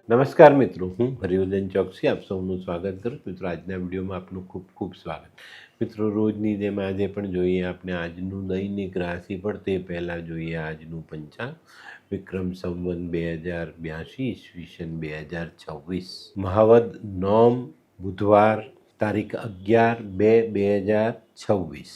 નમસ્કાર મિત્રો, હું હરિવર્ધન ચોકસી આપ સૌનું સ્વાગત કરું. મિત્રો, આજના વિડીયોમાં આપનું ખૂબ ખૂબ સ્વાગત. મિત્રો, રોજની જેમ આજે પણ જોઈએ આપણે આજનું દૈનિક રાશિફળ. તે પહેલાં જોઈએ આજનું પંચાંગ. વિક્રમ સંવત 2082 ઈસવીસન 2026 મહાવદ નોમ બુધવાર તારીખ 11/2/2026.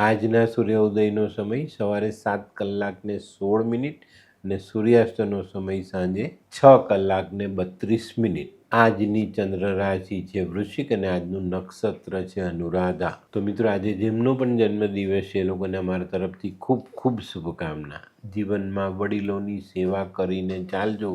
આજના સૂર્યોદયનો સમય સવારે 7:16 અને સૂર્યાસ્તનો સમય સાંજે 6:32. આજની ચંદ્ર રાશિ છે વૃશ્ચિક અને આજનું નક્ષત્ર છે અનુરાધા. તો મિત્રો, આજે જેમનો પણ જન્મદિવસ છે એ લોકોને અમારા તરફથી ખૂબ ખૂબ શુભકામના. જીવનમાં વડીલોની સેવા કરીને ચાલજો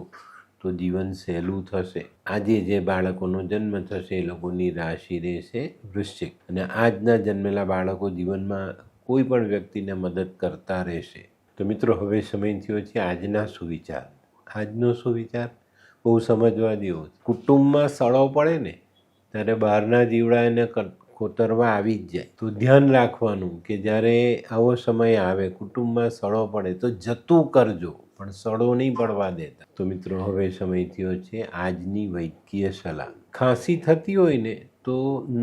તો જીવન સહેલું થશે. આજે જે બાળકોનો જન્મ થશે એ લોકોની રાશિ રહેશે વૃશ્ચિક, અને આજના જન્મેલા બાળકો જીવનમાં કોઈ પણ વ્યક્તિને મદદ કરતા રહેશે. તો મિત્રો, હવે સમય થયો છે આજના સુવિચાર. આજનો સુવિચાર બહુ સમજવા જેવો છે. કુટુંબમાં સડો પડે ને ત્યારે બહારના જીવડા એને કોતરવા આવી જ જાય. તો ધ્યાન રાખવાનું કે જ્યારે આવો સમય આવે, કુટુંબમાં સડો પડે તો જતું કરજો, પણ સડો નહીં પડવા દેતા. તો મિત્રો, હવે સમય થયો છે આજની વૈદ્યકીય સલાહ. ખાંસી થતી હોય ને તો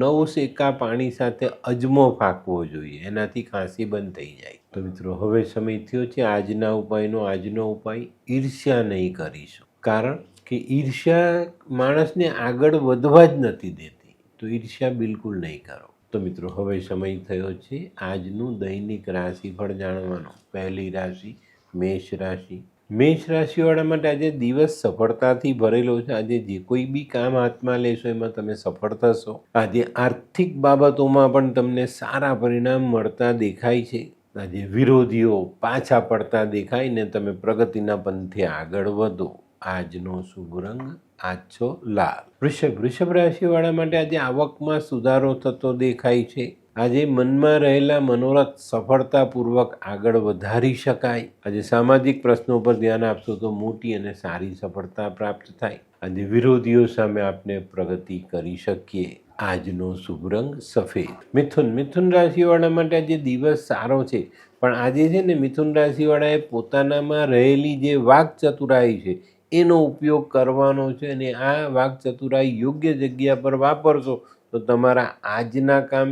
9 સેકા પાણી સાથે અજમો ફાંકવો જોઈએ, એનાથી ખાંસી બંધ થઈ જાય. તો મિત્રો, હવે સમય થયો છે આજના ઉપાયનો. આજનો ઉપાય ઈર્ષ્યા નહીં કરીશું, કારણ કે ઈર્ષ્યા માણસને આગળ વધવા જ નથી દેતી. તો ઈર્ષ્યા બિલકુલ નહીં કરો. તો મિત્રો, હવે સમય થયો છે આજનું દૈનિક રાશિફળ જાણવાનો. પહેલી રાશિ મેષ રાશિ. મેષ રાશિવાળા માટે આજે દિવસ સફળતાથી ભરેલો છે. આજે જે કોઈ બી કામ હાથમાં લેશો એમાં તમે સફળ થશો. આજે આર્થિક બાબતોમાં પણ તમને સારા પરિણામ મળતા દેખાય છે. આજે વિરોધીઓ પાછા પડતા દેખાય ને તમે પ્રગતિના પંથે આગળ વધો. આજનો શુભ રંગ આછો લાલ. વૃષભ રાશિવાળા માટે આજે આવકમાં સુધારો થતો દેખાય છે. આજે મનમાં રહેલા મનોરથ સફળતાપૂર્વક આગળ વધારી શકાય. આજે સામાજિક પ્રશ્નો પર ધ્યાન આપશો તો મોટી અને સારી સફળતા પ્રાપ્ત થાય. આજે વિરોધીઓ સામે આપણે પ્રગતિ કરી શકીએ. આજનો શુભ રંગ સફેદ. મિથુન રાશિવાળા માટે આજે દિવસ સારો છે, પણ આજે છે ને મિથુન રાશિવાળાએ પોતાનામાં રહેલી જે વાક ચતુરાઈ છે એનો ઉપયોગ કરવાનો છે, અને આ વાક ચતુરાઈ યોગ્ય જગ્યા પર વાપરશો તો તમારા આજના કામ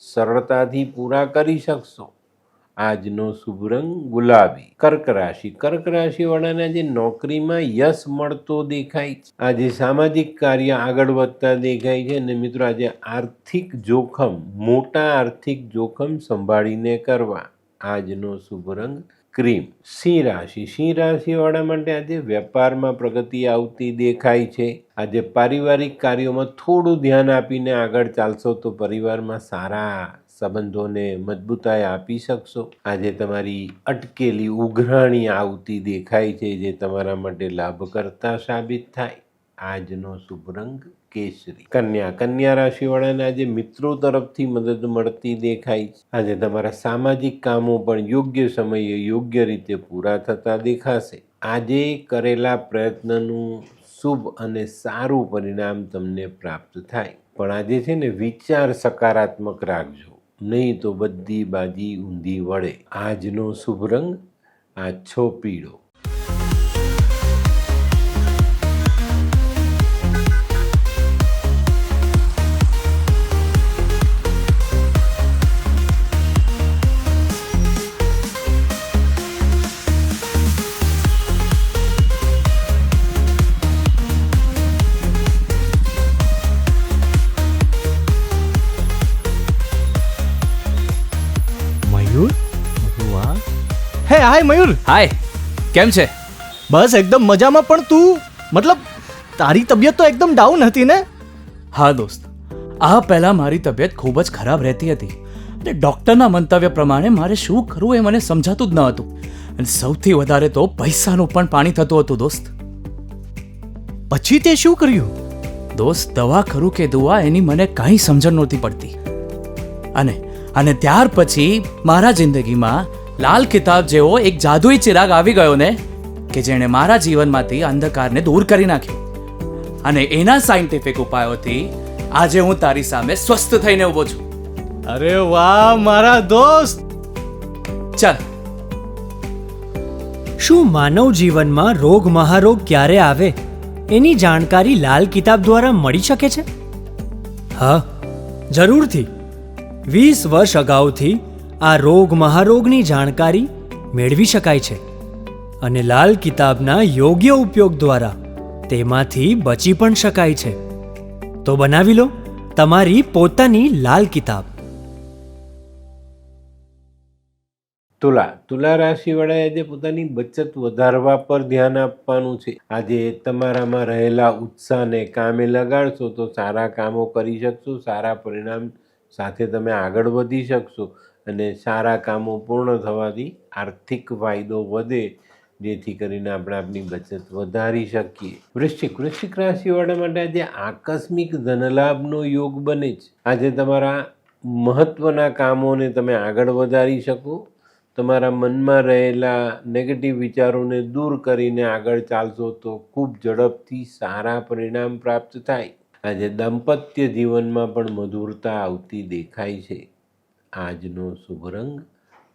સરળતાથી પૂરા કરી શકશો. આજનો શુભ રંગ ગુલાબી. કર્ક રાશિવાળાને આજે નોકરીમાં યશ મળતો દેખાય. આજે સામાજિક કાર્ય આગળ વધતા દેખાય છે. અને મિત્રો, આજે મોટા આર્થિક જોખમ સંભાળીને કરવા. આજનો શુભ રંગ ક્રીમ. સિંહ રાશિવાળા માટે આજે વેપારમાં પ્રગતિ આવતી દેખાય છે. આજે પારિવારિક કાર્યોમાં થોડું ધ્યાન આપીને આગળ ચાલશો તો પરિવારમાં સારા સંબંધોને મજબૂતાઈ આપી શકશો. આજે તમારી અટકેલી ઉઘરાણી આવતી દેખાય છે, જે તમારા માટે લાભકર્તા સાબિત થાય. આજનો શુભ રંગ કેસરી. કન્યા રાશિવાળાને આજે મિત્રો તરફથી મદદ મળતી દેખાય. આજે તમારા સામાજિક કામો પણ યોગ્ય સમયે યોગ્ય રીતે પૂરા થતા દેખાશે. આજે કરેલા પ્રયત્નનું શુભ અને સારું પરિણામ તમને પ્રાપ્ત થાય. પણ આજે છે ને વિચાર સકારાત્મક રાખજો, નહીં તો બધી બાજી ઊંધી વળે. આજનો શુભ રંગ આછો પીળો. હે હાય મયુર. હાય, કેમ છે? બસ એકદમ મજામાં. પણ તું તારી તબિયત તો એકદમ ડાઉન હતી ને? હા દોસ્ત, આ પહેલાં મારી તબિયત ખૂબ જ ખરાબ રહેતી હતી, અને ડૉક્ટરના મંતવ્ય પ્રમાણે મારે શું કરવું એ મને સમજાતું જ ન હતું. અને સૌથી વધારે તો પૈસાનું પણ પાણી થતું હતું દોસ્ત. પછી તે શું કર્યું? દોસ્ત, દવા કરું કે દુઆ એની મને કાંઈ સમજણ નહોતી પડતી. અને ત્યાર પછી મારા જિંદગીમાં લાલ કિતાબ જેવો એક જાદુઈ ચિરાગ આવી ગયો ને, કે જેણે મારા જીવનમાંથી અંધકારને દૂર કરી નાખ્યો. અને એના સાયન્ટિફિક ઉપાયોથી આજે હું તારી સામે સ્વસ્થ થઈને ઊભો છું. અરે વાહ મારા દોસ્ત. ચાલ, શું માનવ જીવનમાં રોગ મહારોગ ક્યારે આવે એની જાણકારી લાલ કિતાબ દ્વારા મળી શકે છે? હા, જરૂરથી. 20 વર્ષ અગાઉથી આ રોગ મહારોગની જાણકારી મેળવી શકાય છે અને લાલ કિતાબના યોગ્ય ઉપયોગ દ્વારા તેમાંથી બચી પણ શકાય છે. તો બનાવી લો તમારી પોતાની લાલ કિતાબ. તુલા રાશિવાળાએ આજે પોતાની બચત વધારવા પર ધ્યાન આપવાનું છે. આજે તમારામાં રહેલા ઉત્સાહને કામે લગાડશો તો સારા કામો કરી શકશો, સારા પરિણામ સાથે તમે આગળ વધી શકશો અને સારા કામો પૂર્ણ થવાથી આર્થિક ફાયદો વધે, જેથી કરીને આપણે આપણી બચત વધારી શકીએ. વૃશ્ચિક રાશિવાળા માટે આજે આકસ્મિક ધનલાભનો યોગ બને છે. આજે તમારા મહત્ત્વના કામોને તમે આગળ વધારી શકો. તમારા મનમાં રહેલા નેગેટિવ વિચારોને દૂર કરીને આગળ ચાલશો તો ખૂબ ઝડપથી સારા પરિણામ પ્રાપ્ત થાય. આજે દાંપત્ય જીવનમાં પણ મધુરતા આવતી દેખાય છે. આજનો શુભ રંગ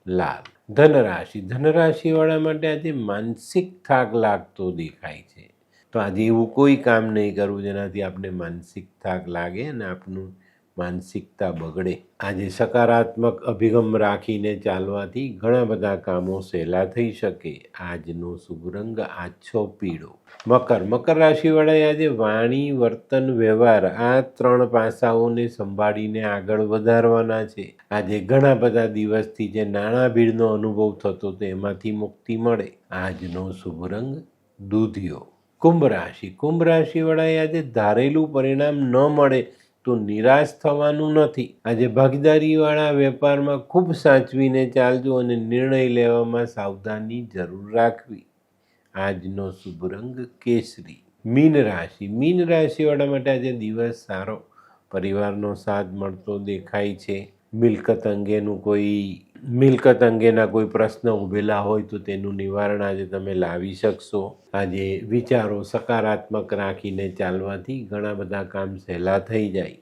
લાલ. ધનરાશિવાળા માટે આજે માનસિક થાક લાગતો દેખાય છે. તો આજે એવું કોઈ કામ નહીં કરવું જેનાથી આપણે માનસિક થાક લાગે અને આપનું માનસિકતા બગડે. આજે સકારાત્મક અભિગમ રાખીને ચાલવાથી ઘણા બધા કામો સહેલા થઈ શકે. આજનો શુભ રંગ આછો પીળો. મકર રાશિવાળાએ આજે વાણી, વર્તન, વ્યવહાર આ 3 પાસાઓને સંભાળીને આગળ વધારવાના છે. આજે ઘણા બધા દિવસથી જે નાણાં ભીડનો અનુભવ થતો તો એમાંથી મુક્તિ મળે. આજનો શુભ રંગ દૂધિયો. કુંભ રાશિવાળાએ આજે ધારેલું પરિણામ ન મળે તો નિરાશ થવાનું નથી. આજે ભાગીદારીવાળા વેપારમાં ખૂબ સાચવીને ચાલજો અને નિર્ણય લેવામાં સાવધાની જરૂર રાખવી. આજનો શુભ રંગ કેસરી. મીન રાશિવાળા માટે આજે દિવસ સારો. પરિવારનો સાથ મળતો દેખાય છે. મિલકત અંગેના કોઈ પ્રશ્ન ઉભેલા હોય તો તેનું નિવારણ આજે તમે લાવી શકશો. આજે વિચારો સકારાત્મક રાખીને ચાલવાથી ઘણા બધા કામ સહેલા થઈ જાય.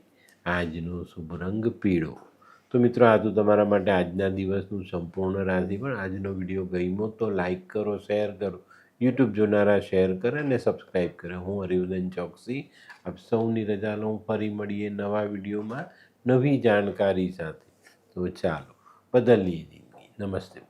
આજનો શુભ રંગ પીળો. તો મિત્રો, આ તો તમારા માટે આજના દિવસનું સંપૂર્ણ રાશિફળ. આજનો વિડીયો ગમ્યો તો લાઈક કરો, શેર કરો, યુટ્યુબ જોનારા શેર કરે અને સબસ્ક્રાઈબ કરે. હું હરિવર્ધન ચોકસી આપ સૌની રજા લઉં. ફરી મળીએ નવા વિડીયોમાં નવી જાણકારી સાથે. તો ચાલો બદલીએ જિંદગી. નમસ્તે.